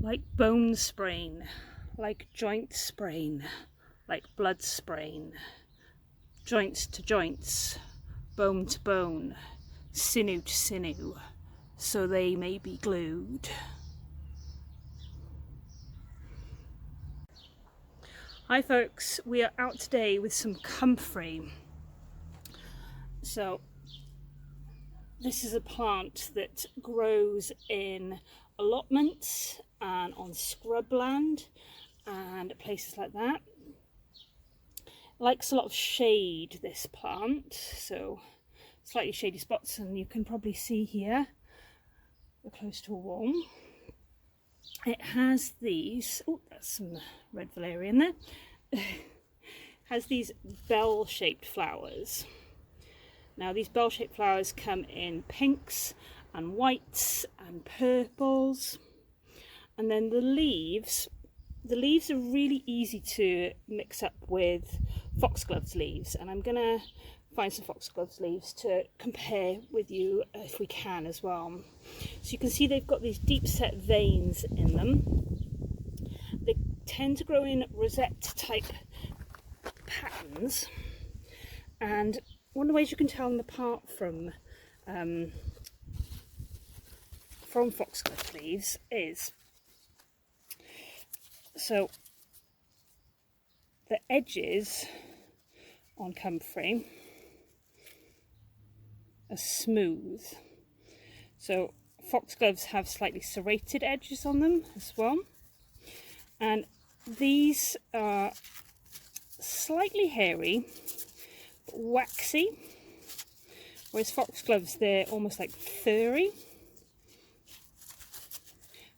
like bone sprain, like joint sprain, like blood sprain, joints to joints, bone to bone, sinew to sinew, so they may be glued. Hi folks, we are out today with some comfrey. So this is a plant that grows in allotments and on scrubland and places like that. It likes a lot of shade, this plant, so slightly shady spots, and you can probably see here we're close to a wall. It has these, oh, that's some red valerian there, has these bell-shaped flowers. Now these bell-shaped flowers come in pinks and whites and purples, and then the leaves are really easy to mix up with foxgloves leaves, and I'm gonna find some foxgloves leaves to compare with you if we can as well. So you can see they've got these deep set veins in them. They tend to grow in rosette type patterns, and one of the ways you can tell them apart from foxglove leaves is, so the edges on comfrey are smooth. So foxgloves have slightly serrated edges on them as well, and these are slightly hairy but waxy, whereas foxgloves, they're almost like furry.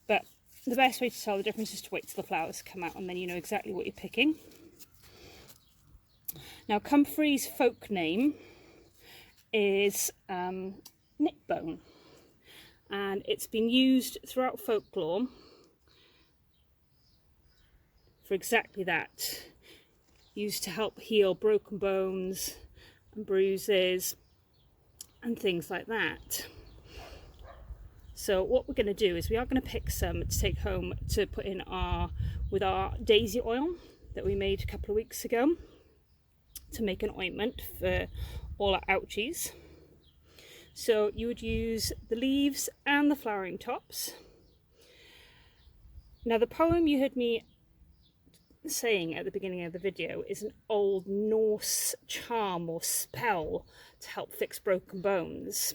But the best way to tell the difference is to wait till the flowers come out, and then you know exactly what you're picking. Now comfrey's folk name is nickbone, and it's been used throughout folklore for exactly that, used to help heal broken bones and bruises and things like that. So what we're going to do is we are going to pick some to take home to put in with our daisy oil that we made a couple of weeks ago to make an ointment for all our ouchies. So you would use the leaves and the flowering tops. Now the poem you heard me saying at the beginning of the video is an old Norse charm or spell to help fix broken bones.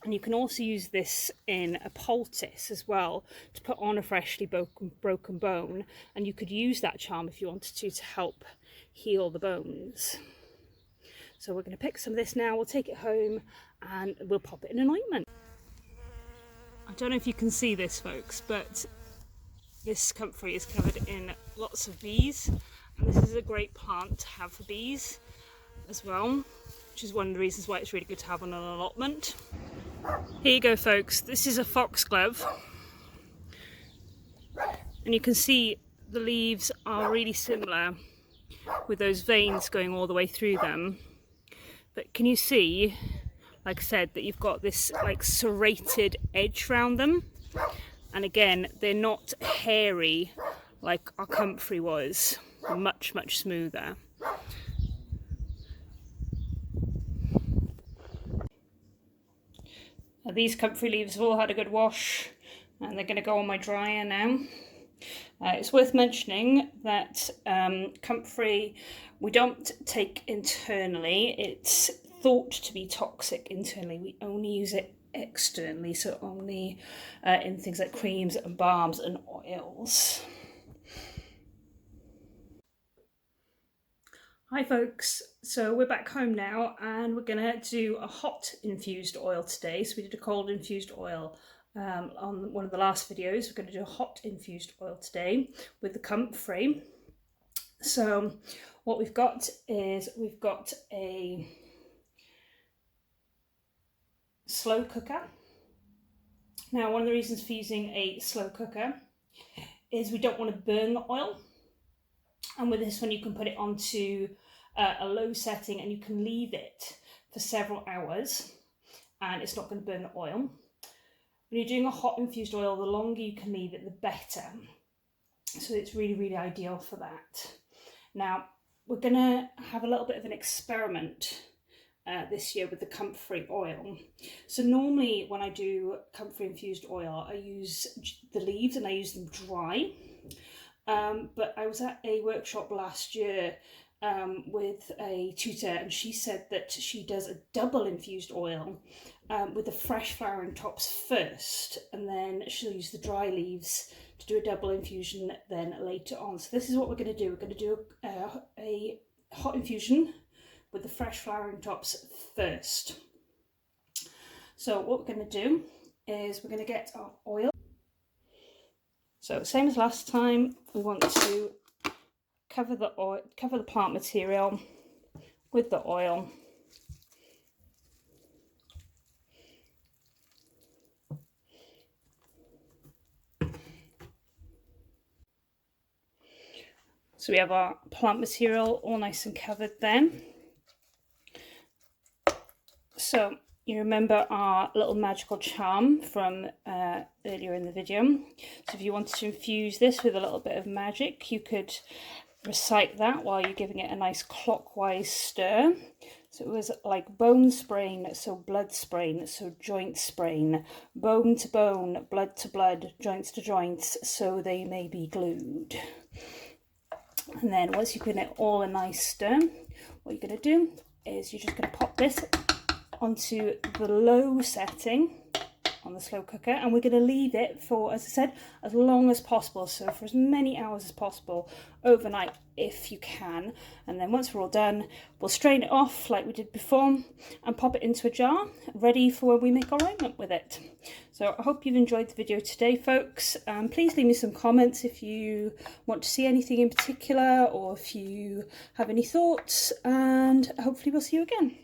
And you can also use this in a poultice as well to put on a freshly broken bone, and you could use that charm if you wanted to help heal the bones. So we're going to pick some of this now, we'll take it home and we'll pop it in an ointment. I don't know if you can see this folks, but this comfrey is covered in lots of bees, and this is a great plant to have for bees as well, which is one of the reasons why it's really good to have on an allotment. Here you go folks, this is a foxglove, and you can see the leaves are really similar with those veins going all the way through them. But can you see, like I said, that you've got this like serrated edge around them? And again, they're not hairy like our comfrey was, much smoother. Now, these comfrey leaves have all had a good wash, and they're going to go on my dryer now. It's worth mentioning that comfrey we don't take internally. It's thought to be toxic internally. We only use it externally, so only in things like creams and balms and oils. Hi folks, so we're back home now and we're gonna do a hot infused oil today. So we did a cold infused oil on one of the last videos. We're going to do a hot infused oil today with the comfrey. So what we've got is we've got a slow cooker. Now one of the reasons for using a slow cooker is we don't want to burn the oil, and with this one you can put it onto a low setting and you can leave it for several hours and it's not going to burn the oil. when you're doing a hot infused oil, the longer you can leave it, the better. So it's really, really ideal for that. Now, we're going to have a little bit of an experiment this year with the Comfrey oil. So normally when I do Comfrey infused oil, I use the leaves and I use them dry. But I was at a workshop last year with a tutor, and she said that she does a double infused oil with the fresh flowering tops first, and then she'll use the dry leaves to do a double infusion then later on. So this is what we're going to do. We're going to do a hot infusion with the fresh flowering tops first. So what we're going to do is we're going to get our oil. So same as last time, we want to cover the plant material with the oil. So we have our plant material all nice and covered then. So you remember our little magical charm from earlier in the video. So if you wanted to infuse this with a little bit of magic, you could recite that while you're giving it a nice clockwise stir. So it was like bone sprain, so blood sprain, so joint sprain, bone to bone, blood to blood, joints to joints, so they may be glued. And then once you've given it all a nice stir, what you're going to do is you're just going to pop this onto the low setting on the slow cooker, and we're going to leave it for, as I said, as long as possible, so for as many hours as possible overnight if you can. And then once we're all done, we'll strain it off like we did before and pop it into a jar ready for when we make our ointment with it. So I hope you've enjoyed the video today, folks. Please leave me some comments if you want to see anything in particular or if you have any thoughts, and hopefully we'll see you again.